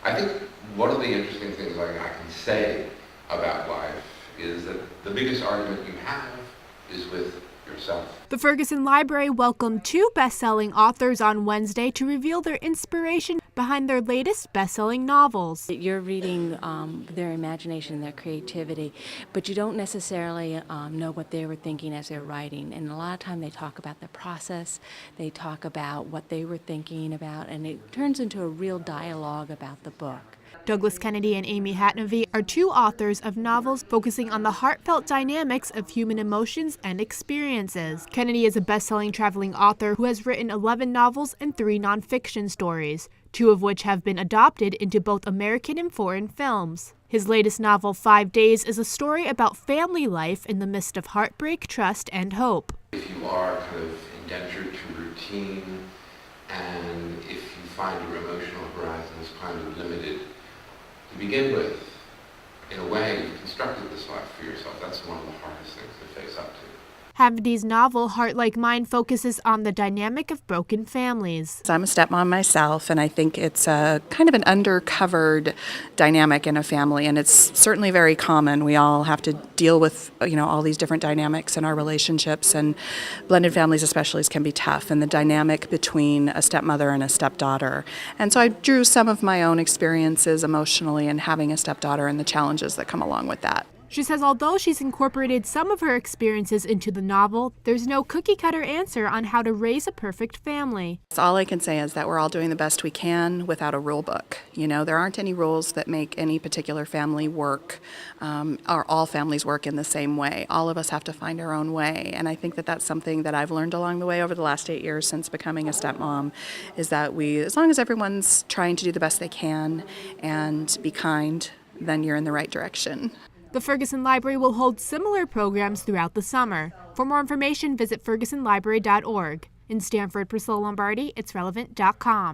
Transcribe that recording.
I think one of the interesting things I can say about life is that the biggest argument you have is with yourself. The Ferguson Library welcomed 2 best-selling authors on Wednesday to reveal their inspiration behind their latest best-selling novels. You're reading their imagination, their creativity, but you don't necessarily know what they were thinking as they're writing. And a lot of time they talk about the process, they talk about what they were thinking about, and it turns into a real dialogue about the book. Douglas Kennedy and Amy Hatvany are 2 authors of novels focusing on the heartfelt dynamics of human emotions and experiences. Kennedy is a best-selling traveling author who has written 11 novels and 3 nonfiction stories, 2 of which have been adapted into both American and foreign films. His latest novel, 5 Days, is a story about family life in the midst of heartbreak, trust, and hope. If you are kind of indentured to routine, and if you find your emotional horizon is kind of limited, to begin with, in a way, you've constructed this life for yourself. That's one of the hardest things to face up to. Hatvany's novel, Heart Like Mine, focuses on the dynamic of broken families. I'm a stepmom myself, and I think it's a kind of an undercovered dynamic in a family, and it's certainly very common. We all have to deal with, all these different dynamics in our relationships, and blended families especially can be tough, and the dynamic between a stepmother and a stepdaughter. And so I drew some of my own experiences emotionally in having a stepdaughter and the challenges that come along with that. She says although she's incorporated some of her experiences into the novel, there's no cookie-cutter answer on how to raise a perfect family. All I can say is that we're all doing the best we can without a rule book. There aren't any rules that make any particular family work, or all families work in the same way. All of us have to find our own way, and I think that that's something that I've learned along the way over the last 8 years since becoming a stepmom, is that as long as everyone's trying to do the best they can and be kind, then you're in the right direction. The Ferguson Library will hold similar programs throughout the summer. For more information, visit fergusonlibrary.org. In Stamford, Priscilla Lombardi, itsrelevant.com.